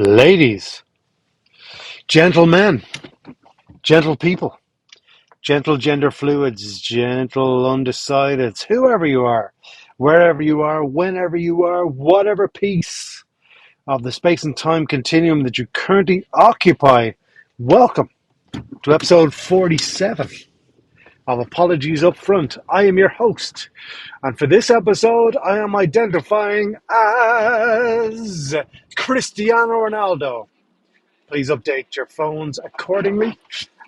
Ladies, gentlemen, gentle people, gentle gender fluids, gentle undecideds, whoever you are, wherever you are, whenever you are, whatever piece of the space and time continuum that you currently occupy, welcome to episode 47 of Apologies Up Front. I am your host, and for this episode, I am identifying as Cristiano Ronaldo. Please update your phones accordingly.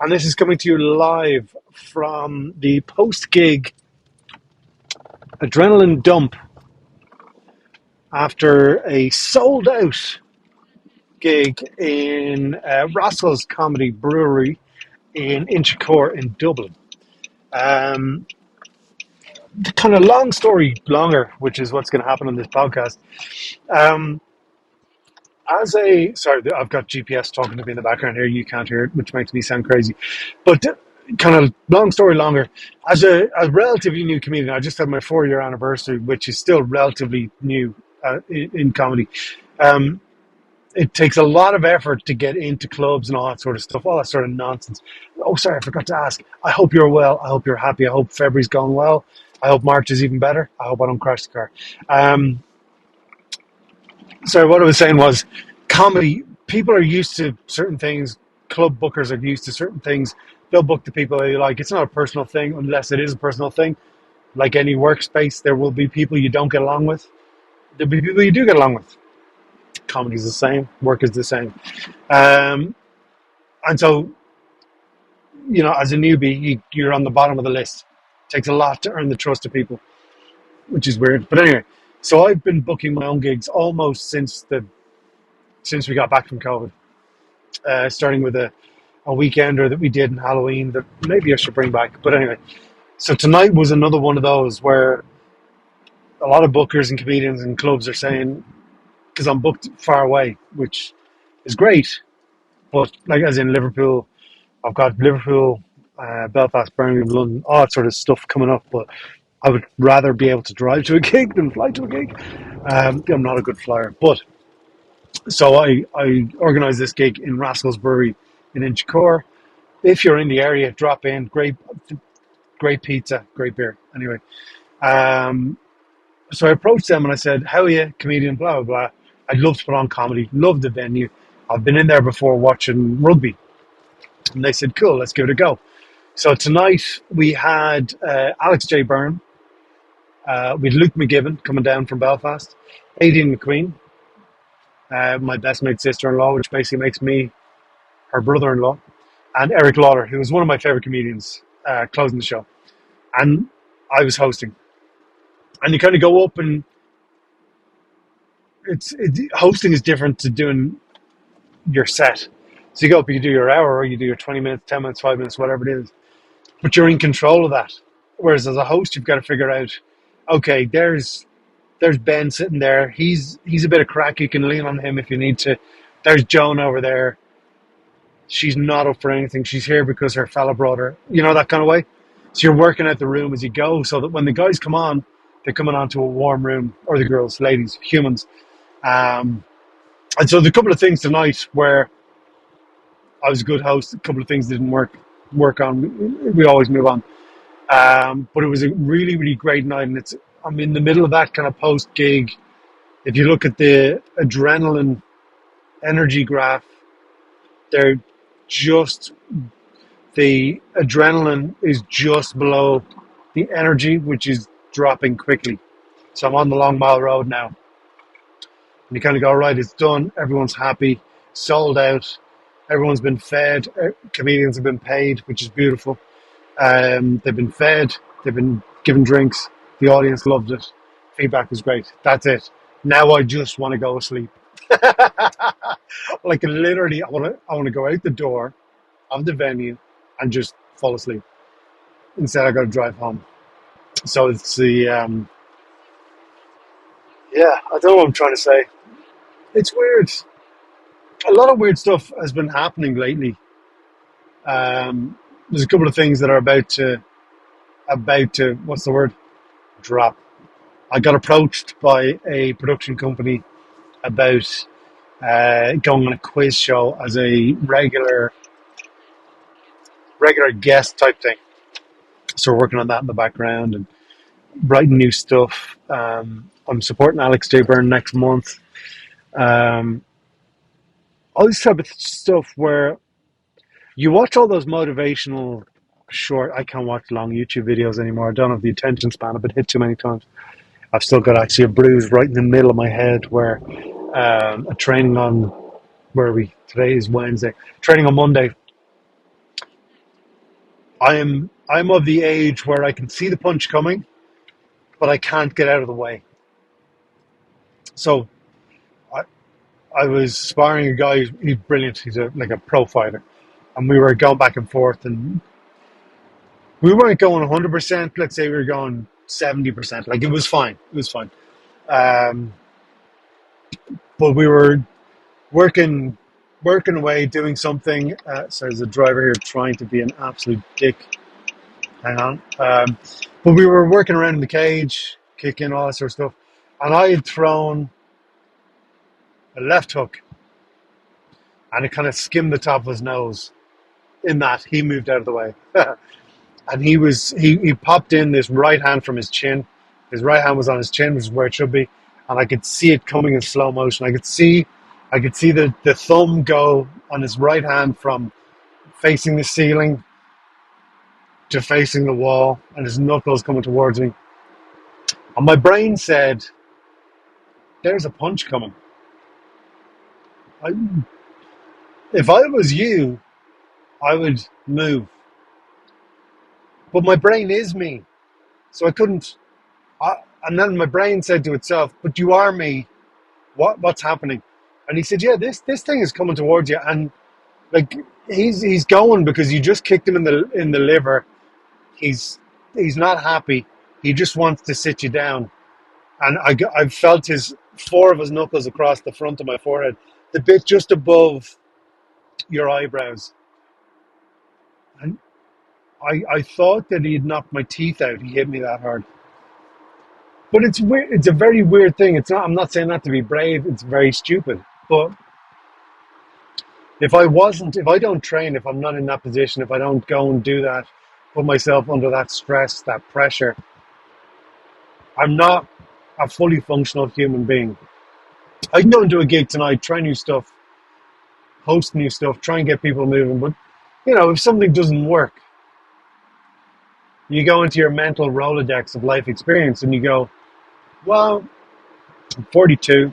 And this is coming to you live from the post-gig adrenaline dump after a sold-out gig in Rascal's Comedy Brewery in Inchicore in Dublin. Kind of long story longer, which is what's going to happen on this podcast. Um, Sorry, I've got GPS talking to me in the background here. You can't hear it, which makes me sound crazy. But kind of long story longer. As a relatively new comedian, I just had my 4-year anniversary, which is still relatively new in comedy. It takes a lot of effort to get into clubs and all that sort of stuff, all that sort of nonsense. Oh, sorry, I forgot to ask. I hope you're well. I hope you're happy. I hope February's going well. I hope March is even better. I hope I don't crash the car. Sorry, what I was saying was comedy, people are used to certain things. Club bookers are used to certain things. They'll book the people they like. It's not a personal thing unless it is a personal thing. Like any workspace, there will be people you don't get along with. There'll be people you do get along with. Comedy's the same. Work is the same. And so, as a newbie, you're on the bottom of the list. It takes a lot to earn the trust of people, which is weird. But anyway, so I've been booking my own gigs almost since we got back from COVID. Starting with a weekender that we did in Halloween that maybe I should bring back. But anyway, so tonight was another one of those where a lot of bookers and comedians and clubs are saying, because I'm booked far away, which is great, but like as in Liverpool, I've got Liverpool, Belfast, Birmingham, London, all that sort of stuff coming up, but I would rather be able to drive to a gig than fly to a gig. I'm not a good flyer, but so I organised this gig in Rascal's Brewery in Inchicore. If you're in the area, drop in. Great pizza, great beer. Anyway, so I approached them and I said, "How are you, comedian? Blah blah blah. I'd love to put on comedy. Love the venue. I've been in there before watching rugby." And they said, "Cool, let's give it a go." So tonight we had Alex J. Byrne, we had Luke McGibbon coming down from Belfast, Aidan McQueen, my best mate's sister-in-law, which basically makes me her brother-in-law, and Eric Lawler, who was one of my favourite comedians, closing the show. And I was hosting. And you kind of go up and hosting is different to doing your set. So you go up, you do your hour, or you do your 20 minutes, 10 minutes, 5 minutes, whatever it is. But you're in control of that. Whereas as a host, you've got to figure out, okay, there's Ben sitting there. He's a bit of crack. You can lean on him if you need to. There's Joan over there. She's not up for anything. She's here because her fella brought her. That kind of way. So you're working out the room as you go, so that when the guys come on, they're coming onto a warm room, or the girls, ladies, humans. And so there's a couple of things tonight where I was a good host. A couple of things didn't work on. We always move on. But it was a really, really great night, and I'm in the middle of that kind of post-gig. If you look at the adrenaline energy graph, the adrenaline is just below the energy, which is dropping quickly. So I'm on the Long Mile Road now. And you kind of go, right, it's done. Everyone's happy, sold out. Everyone's been fed. Comedians have been paid, which is beautiful. They've been fed. They've been given drinks. The audience loved it. Feedback was great. That's it. Now I just want to go to sleep. Like literally, I want to go out the door of the venue and just fall asleep. Instead, I got to drive home. So it's the I don't know what I'm trying to say. It's weird. A lot of weird stuff has been happening lately. There's a couple of things that are about to what's the word? Drop. I got approached by a production company about going on a quiz show as a regular guest type thing. So we're working on that in the background and writing new stuff. I'm supporting Alex Dayburn next month. Um, all this type of stuff where you watch all those motivational short. I can't watch long YouTube videos anymore. I don't have the attention span. I've been hit too many times. I've still got actually a bruise right in the middle of my head where a training on today is Wednesday. Training on Monday. I'm of the age where I can see the punch coming, but I can't get out of the way. So I, I was sparring a guy. He's brilliant. He's like a pro fighter, and we were going back and forth, and we weren't going 100%. Let's say we were going 70%. Like it was fine. It was fine. Um, but we were working away, doing something. So there's a driver here trying to be an absolute dick. Hang on. But we were working around in the cage, kicking, all that sort of stuff. And I had thrown a left hook and it kind of skimmed the top of his nose. In that, he moved out of the way. And he popped in this right hand from his chin. His right hand was on his chin, which is where it should be. And I could see it coming in slow motion. I could see the thumb go on his right hand from facing the ceiling to facing the wall, and his knuckles coming towards me. And my brain said, "There's a punch coming." I, if I was you, I would move. But my brain is me, so I couldn't. And then my brain said to itself, "But you are me. What's happening?" And he said, "Yeah, this thing is coming towards you, and like he's going because you just kicked him in the liver. He's not happy. He just wants to sit you down." And I felt four of his knuckles across the front of my forehead, the bit just above your eyebrows. And I thought that he had knocked my teeth out. He hit me that hard. But it's weird. It's a very weird thing. It's not. I'm not saying that to be brave. It's very stupid. But if I don't train, if I'm not in that position, if I don't go and do that, put myself under that stress, that pressure, I'm not a fully functional human being. I can go and do a gig tonight, try new stuff, host new stuff, try and get people moving. But, if something doesn't work, you go into your mental Rolodex of life experience and you go, well, I'm 42.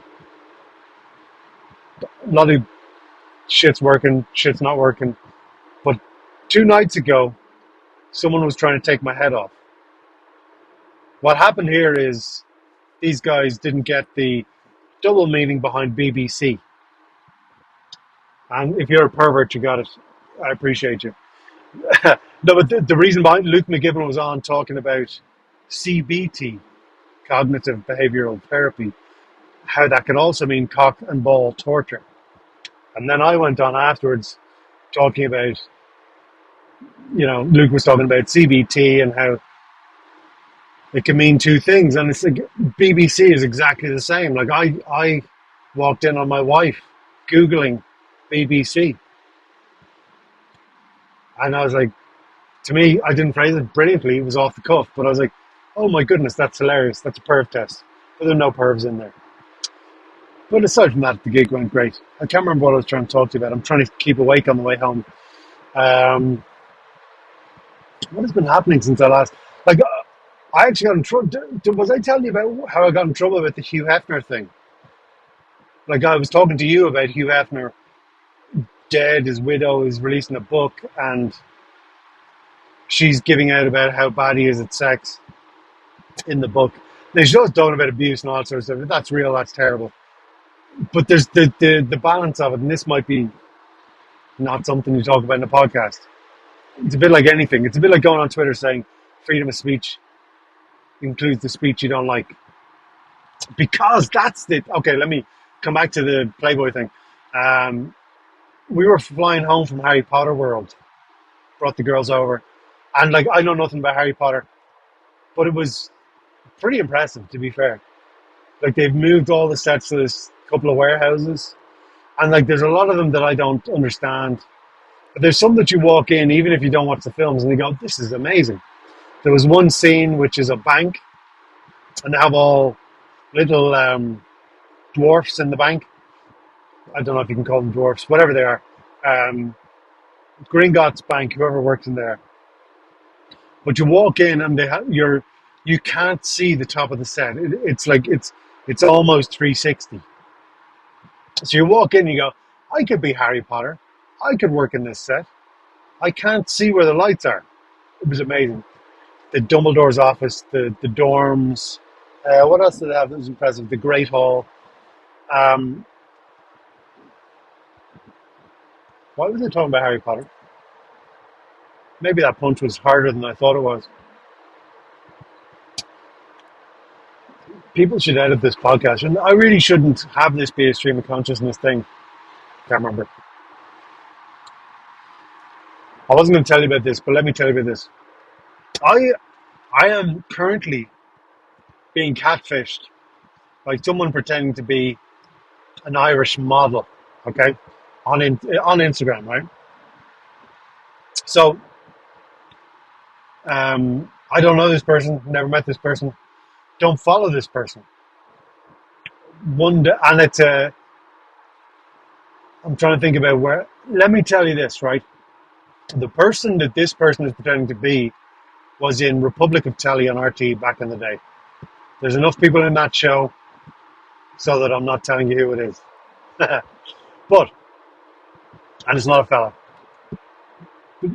A lot of shit's working, shit's not working. But 2 nights ago, someone was trying to take my head off. What happened here is these guys didn't get the double meaning behind BBC. And if you're a pervert, you got it. I appreciate you. No, but the reason behind Luke McGibbon was on talking about CBT, cognitive behavioral therapy, how that can also mean cock and ball torture. And then I went on afterwards talking about, Luke was talking about CBT and how it can mean 2 things. And it's like BBC is exactly the same. Like I walked in on my wife Googling BBC. And I was like, to me, I didn't phrase it brilliantly. It was off the cuff. But I was like, oh my goodness, that's hilarious. That's a perv test. But there are no pervs in there. But aside from that, the gig went great. I can't remember what I was trying to talk to you about. I'm trying to keep awake on the way home. What has been happening since I last... Like, I actually got in trouble. Was I telling you about how I got in trouble with the Hugh Hefner thing? Like, I was talking to you about Hugh Hefner dead. His widow is releasing a book, and she's giving out about how bad he is at sex in the book. Now, she's always talking about abuse and all that sort of stuff. If that's real, that's terrible. But there's the balance of it, and this might be not something you talk about in a podcast. It's a bit like anything. It's a bit like going on Twitter saying freedom of speech includes the speech you don't like. Because that's the... Okay, let me come back to the Playboy thing. We were flying home from Harry Potter World. Brought the girls over. And, like, I know nothing about Harry Potter. But it was pretty impressive, to be fair. Like, they've moved all the sets to this couple of warehouses. And like, there's a lot of them that I don't understand. But there's some that you walk in, even if you don't watch the films, and you go, "This is amazing." There was one scene which is a bank, and they have all little dwarfs in the bank. I don't know if you can call them dwarfs, whatever they are. Um, Gringotts Bank, whoever works in there. But you walk in and you can't see the top of the set. It's almost 360. So you walk in and you go, I could be Harry Potter. I could work in this set. I can't see where the lights are. It was amazing. The Dumbledore's office, the dorms. What else did they have that was impressive? The Great Hall. Um, why was I talking about Harry Potter? Maybe that punch was harder than I thought it was. People should edit this podcast, and I really shouldn't have this be a stream of consciousness thing. Can't remember. I wasn't going to tell you about this, but let me tell you about this. I am currently being catfished by someone pretending to be an Irish model, okay, on Instagram, right? So I don't know this person, never met this person, don't follow this person. One day, and it's a. I'm trying to think about where. Let me tell you this, right? The person that this person is pretending to be was in Republic of Telly on RT back in the day. There's enough people in that show so that I'm not telling you who it is. But, and it's not a fella,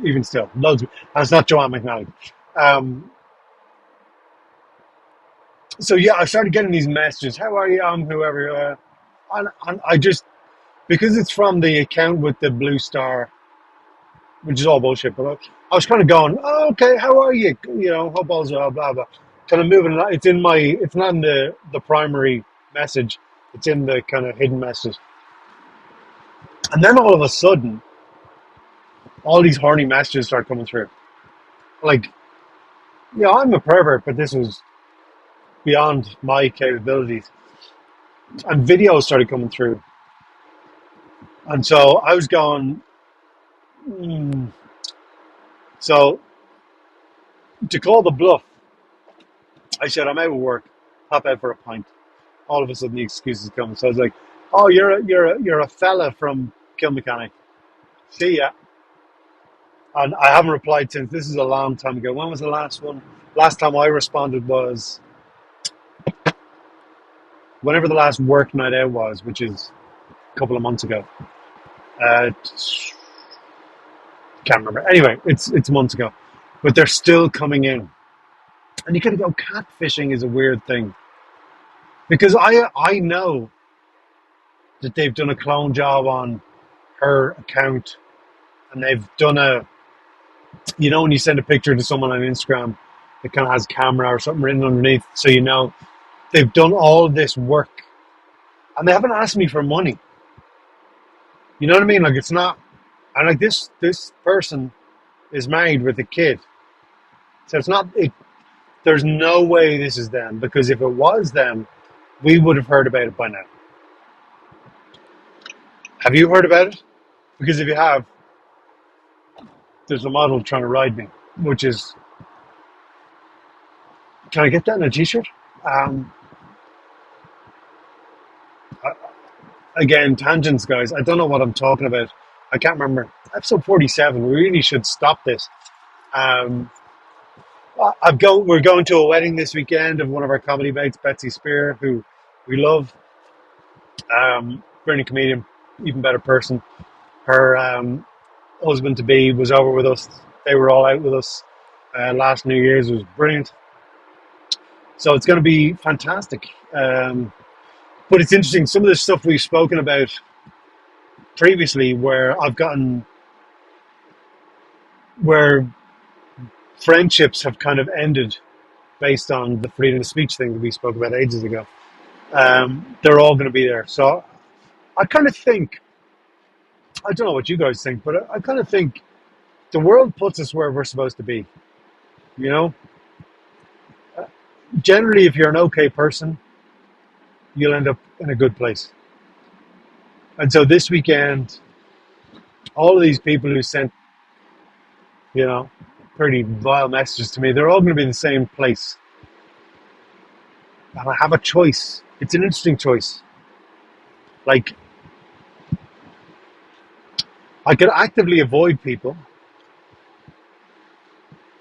even still, loads. And it's not Joanne McNally. So yeah, I started getting these messages. How are you? I'm whoever. And I just, because it's from the account with the blue star, which is all bullshit, but I was kind of going, oh, okay, how are you? You know, hope all's well, blah, blah. Kind of moving. It's not in the primary message. It's in the kind of hidden message. And then all of a sudden, all these horny messages start coming through. Like, you know, I'm a pervert, but this was beyond my capabilities. And videos started coming through. And so I was going, So to call the bluff, I said, I'm out of work, hop out for a pint. All of a sudden the excuses come. So I was like, oh, you're a fella from Kilmechanic. See ya. And I haven't replied since. This is a long time ago. When was the last one? Last time I responded was whenever the last work night out was, which is a couple of months ago. Can't remember. Anyway, it's months ago. But they're still coming in. And you gotta go, catfishing is a weird thing. Because I know that they've done a clone job on her account, and they've done you know, when you send a picture to someone on Instagram, it kind of has camera or something written underneath, so you know they've done all this work, and they haven't asked me for money. You know what I mean? Like, it's not, and like this person is married with a kid, so it's not. There's no way this is them, because if it was them, we would have heard about it by now. Have you heard about it? Because if you have, there's a model trying to ride me, which is, can I get that in a t-shirt? Again, tangents, guys. I don't know what I'm talking about. I can't remember. Episode 47. We really should stop this. We're going to a wedding this weekend of one of our comedy mates, Betsy Spear, who we love. Brilliant comedian, even better person. Her husband to be was over with us. They were all out with us last New Year's. It was brilliant. So it's going to be fantastic. But it's interesting. Some of the stuff we've spoken about previously, where friendships have kind of ended based on the freedom of speech thing that we spoke about ages ago. They're all going to be there. So I kind of think, I don't know what you guys think, but I kind of think the world puts us where we're supposed to be. You know? Generally, if you're an okay person, you'll end up in a good place. And so this weekend, all of these people who sent, you know, pretty vile messages to me, they're all going to be in the same place. And I have a choice. It's an interesting choice. Like, I could actively avoid people,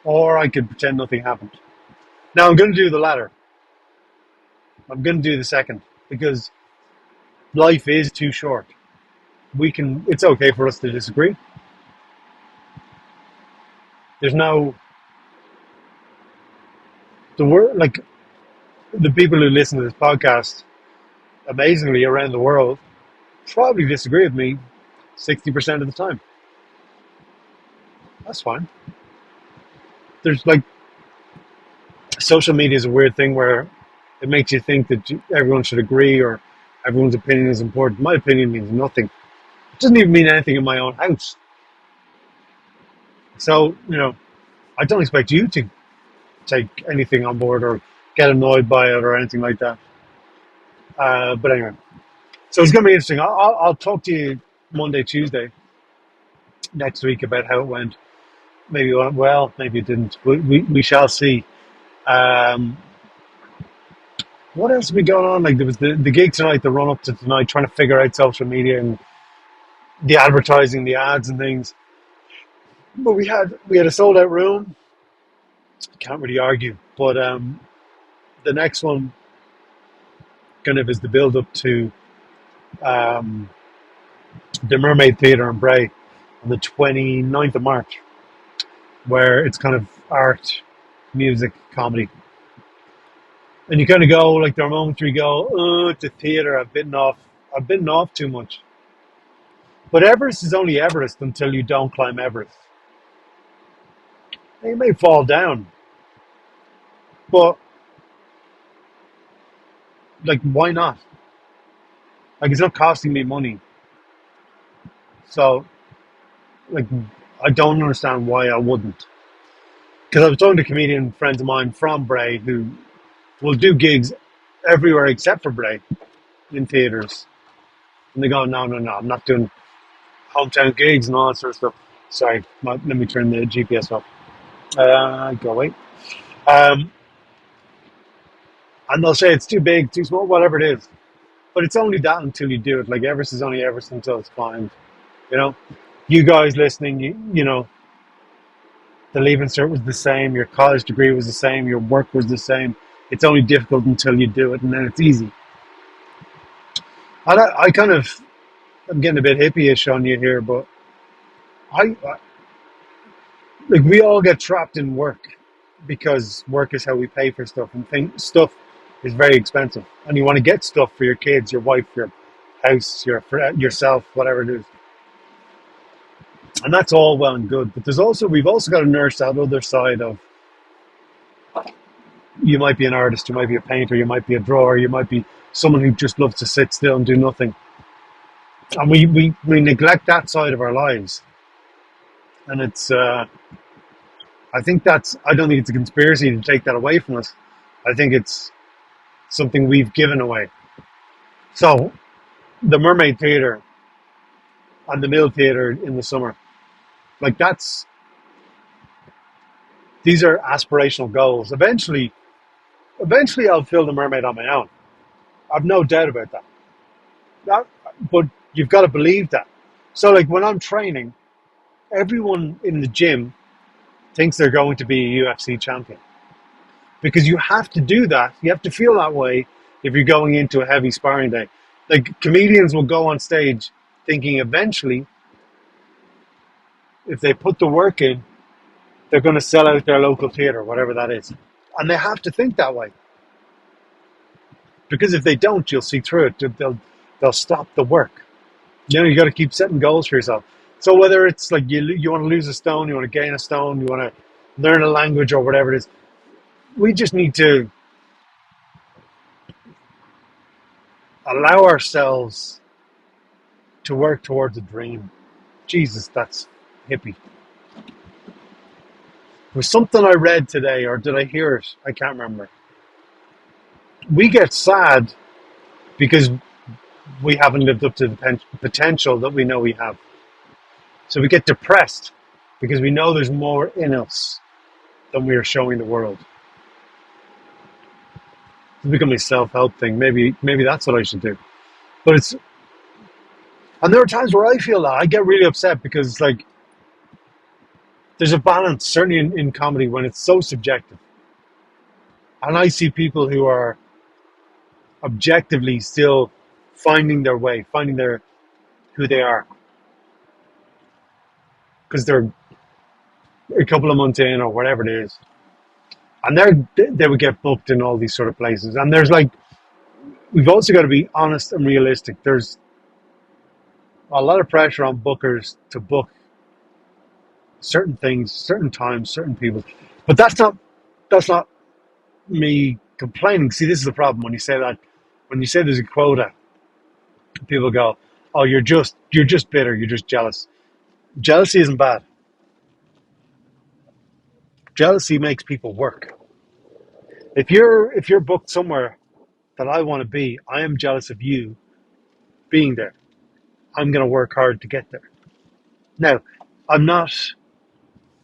or I could pretend nothing happened. Now, I'm going to do the latter. I'm going to do the second because life is too short. It's okay for us to disagree. There's no, the word, like, the people who listen to this podcast, amazingly around the world, probably disagree with me 60% of the time. That's fine. There's like, social media is a weird thing where it makes you think that everyone should agree or everyone's opinion is important. My opinion means nothing. It doesn't even mean anything in my own house. So, I don't expect you to take anything on board or get annoyed by it or anything like that. But anyway, so it's going to be interesting. I'll talk to you Monday, Tuesday next week about how it went. Maybe it went well, maybe it didn't. We shall see. Um, what else has been going on? Like there was the gig tonight, the run up to tonight, trying to figure out social media and the advertising, the ads and things. But we had a sold out room. Can't really argue. But the next one kind of is the build up to um, the Mermaid Theatre in Bray on the 29th of March, where it's kind of art, music, comedy. And you kind of go, like, there are moments where you go, oh, it's a theatre, I've bitten off too much. But Everest is only Everest until you don't climb Everest. You may fall down, but, like, why not? Like, it's not costing me money. So, like, I don't understand why I wouldn't. Because I was talking to comedian friends of mine from Bray who will do gigs everywhere except for Bray in theatres. And they go, no, I'm not doing hometown gigs and all that sort of stuff. Sorry, let me turn the GPS off. Go away. Um, and they'll say it's too big, too small, whatever it is. But it's only that until you do it. Like Everest is only Everest until it's climbed. You know, you guys listening, the Leaving Cert was the same, your college degree was the same, your work was the same. It's only difficult until you do it, and then it's easy. I kind of, I'm getting a bit hippie-ish on you here, but like we all get trapped in work because work is how we pay for stuff, and stuff is very expensive, and you want to get stuff for your kids, your wife, your house, yourself, whatever it is, and that's all well and good. But we've also got to nurse that other side of, you might be an artist, you might be a painter, you might be a drawer, you might be someone who just loves to sit still and do nothing. And we neglect that side of our lives. And it's, I don't think it's a conspiracy to take that away from us. I think it's something we've given away. So, the Mermaid Theatre and the Mill Theatre in the summer, like these are aspirational goals. Eventually I'll fill the Mermaid on my own. I've no doubt about that. But you've got to believe that. So, like, when I'm training, everyone in the gym thinks they're going to be a UFC champion. Because you have to do that. You have to feel that way if you're going into a heavy sparring day. Like, comedians will go on stage thinking eventually, if they put the work in, they're going to sell out their local theatre, whatever that is. And they have to think that way. Because if they don't, you'll see through it. They'll stop the work. You got to keep setting goals for yourself. So whether it's like you want to lose a stone, you want to gain a stone, you want to learn a language or whatever it is, we just need to allow ourselves to work towards a dream. Jesus, that's hippie. It was something I read today, or did I hear it? I can't remember. We get sad because we haven't lived up to the potential that we know we have. So we get depressed because we know there's more in us than we are showing the world. It's becoming a self-help thing. Maybe that's what I should do. But it's and there are times where I feel that I get really upset because like there's a balance, certainly in comedy, when it's so subjective. And I see people who are objectively still finding their way, finding their who they are, because they're a couple of months in or whatever it is, and they would get booked in all these sort of places. And there's like we've also got to be honest and realistic. There's a lot of pressure on bookers to book certain things, certain times, certain people, but that's not me complaining. See, this is the problem when you say that. When you say there's a quota, people go, "Oh, you're just bitter. You're just jealous." Jealousy isn't bad. Jealousy makes people work. If you're booked somewhere that I want to be, I am jealous of you being there. I'm going to work hard to get there. Now, I'm not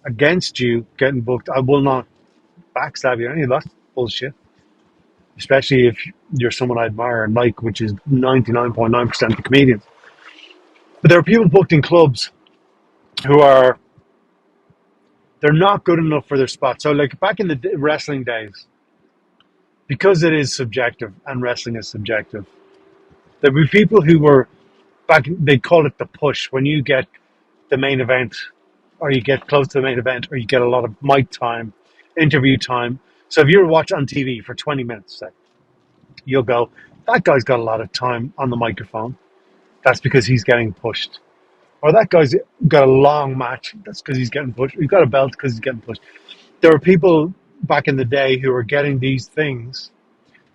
against you getting booked. I will not backstab you or any of that bullshit. Especially if you're someone I admire and like, which is 99.9% of the comedians. But there are people booked in clubs who are they're not good enough for their spot. So like back in the wrestling days, because it is subjective and wrestling is subjective, there were people who were back. They call it the push when you get the main event, or you get close to the main event, or you get a lot of mic time, interview time. So if you were watching on TV for 20 minutes, say, you'll go, that guy's got a lot of time on the microphone. That's because he's getting pushed. Or that guy's got a long match. That's because he's getting pushed. He's got a belt because he's getting pushed. There were people back in the day who were getting these things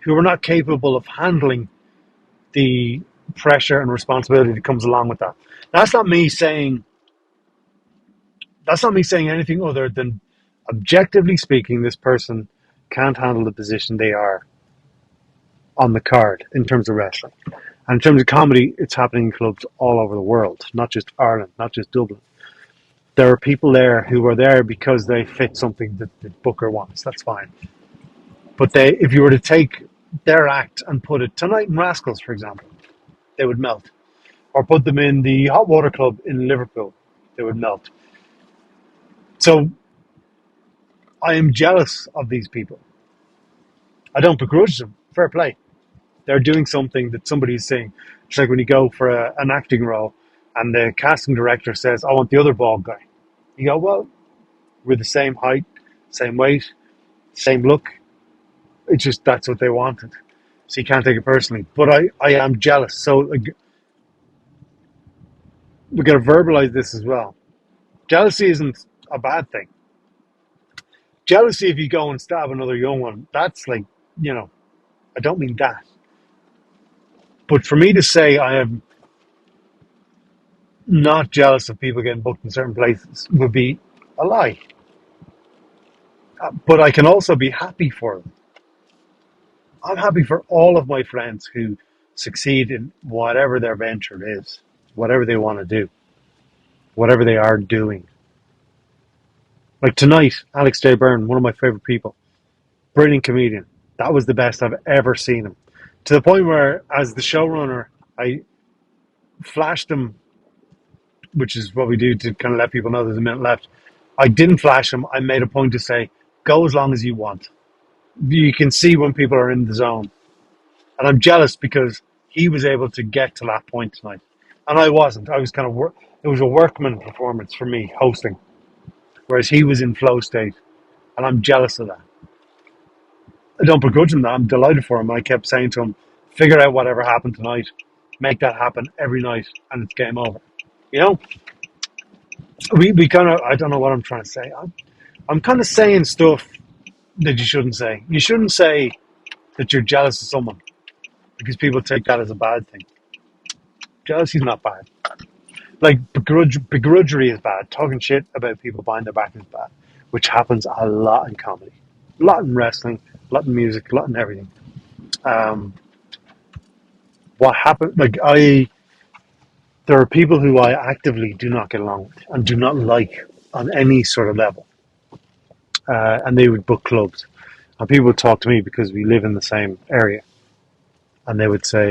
who were not capable of handling the pressure and responsibility that comes along with that. That's not me saying anything other than objectively speaking, this person can't handle the position they are on the card in terms of wrestling. And in terms of comedy, it's happening in clubs all over the world, not just Ireland, not just Dublin. There are people there who are there because they fit something that the booker wants. That's fine. But if you were to take their act and put it tonight in Rascals, for example, they would melt. Or put them in the Hot Water Club in Liverpool, they would melt. So I am jealous of these people. I don't begrudge them. Fair play. They're doing something that somebody's saying. It's like when you go for an acting role and the casting director says, I want the other bald guy. You go, well, we're the same height, same weight, same look. It's just that's what they wanted. So you can't take it personally. But I am jealous. So like, we've got to verbalize this as well. Jealousy isn't a bad thing. Jealousy, if you go and stab another young one, that's like, I don't mean that. But for me to say I am not jealous of people getting booked in certain places would be a lie. But I can also be happy for them. I'm happy for all of my friends who succeed in whatever their venture is, whatever they want to do, whatever they are doing. Like tonight, Alex J. Byrne, one of my favorite people, brilliant comedian. That was the best I've ever seen him. To the point where, as the showrunner, I flashed him, which is what we do to kind of let people know there's a minute left. I didn't flash him. I made a point to say, go as long as you want. You can see when people are in the zone. And I'm jealous because he was able to get to that point tonight. And I wasn't. I was kind of, it was a workman performance for me, hosting. Whereas he was in flow state. And I'm jealous of that. I don't begrudge him that. I'm delighted for him. I kept saying to him, figure out whatever happened tonight. Make that happen every night. And it's game over. You know? We kind of, I don't know what I'm trying to say. I'm kind of saying stuff that you shouldn't say. You shouldn't say that you're jealous of someone because people take that as a bad thing. Jealousy is not bad. Like begrudgery is bad. Talking shit about people behind their back is bad, which happens a lot in comedy, a lot in wrestling, a lot in music, a lot in everything. What what happened, like I, there are people who I actively do not get along with and do not like on any sort of level, and they would book clubs, and people would talk to me because we live in the same area, and they would say,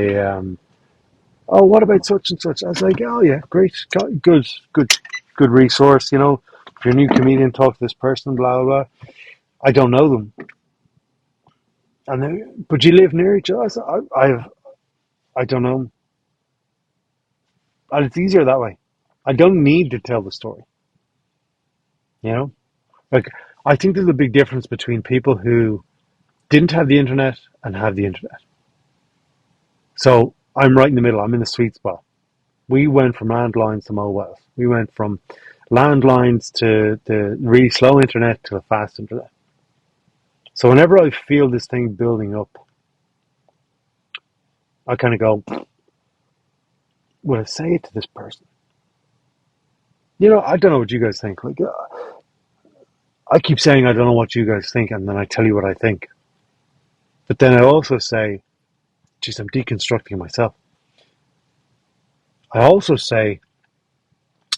"Oh, what about such and such?" I was like, "Oh yeah, great, good resource. You know, if you're a new comedian, talk to this person, blah blah blah." I don't know them, and they, but you live near each other. I said, I don't know. And it's easier that way. I don't need to tell the story. You know, like I think there's a big difference between people who didn't have the internet and have the internet. So I'm right in the middle. I'm in the sweet spot. We went from landlines to mobiles. We went from landlines to the really slow internet to a fast internet. So whenever I feel this thing building up, I kind of go, "Will I say it to this person?" You know, I don't know what you guys think. Like, I keep saying I don't know what you guys think, and then I tell you what I think. But then I also say, "Geez, I'm deconstructing myself." I also say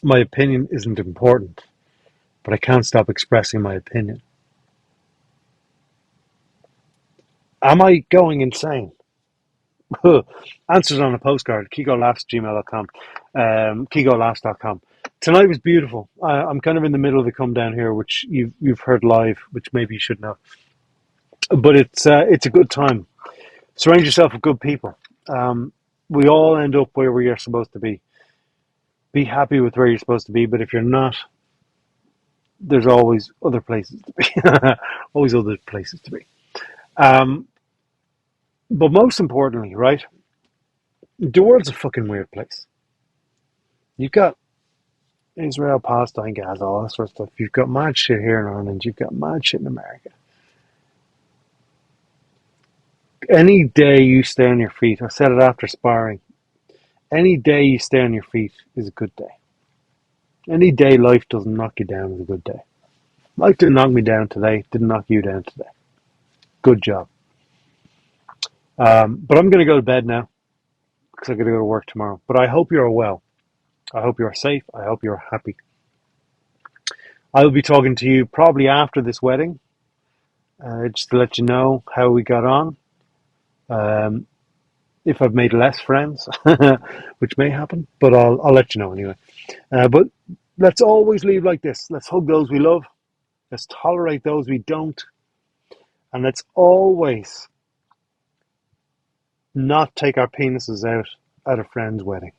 my opinion isn't important, but I can't stop expressing my opinion. Am I going insane? Answers on a postcard, Keegolaughs@gmail.com, Keegolaughs.com. Tonight was beautiful. I'm kind of in the middle of the come down here, which you've heard live, which maybe you should know. But it's a good time. Surround yourself with good people. Um, we all end up where we are supposed to be. Be happy with where you're supposed to be, but if you're not, there's always other places to be. Always other places to be. Um, but most importantly, right? The world's a fucking weird place. You've got Israel, Palestine, Gaza, all that sort of stuff. You've got mad shit here in Ireland. You've got mad shit in America. Any day you stay on your feet, I said it after sparring, any day you stay on your feet is a good day. Any day life doesn't knock you down is a good day. Life didn't knock me down today, didn't knock you down today. Good job. But I'm going to go to bed now because I'm going to go to work tomorrow. But I hope you're well. I hope you're safe. I hope you're happy. I will be talking to you probably after this wedding, just to let you know how we got on. Um, if I've made less friends, which may happen, but I'll let you know anyway. But let's always leave like this. Let's hug those we love. Let's tolerate those we don't, and let's always not take our penises out at a friend's wedding.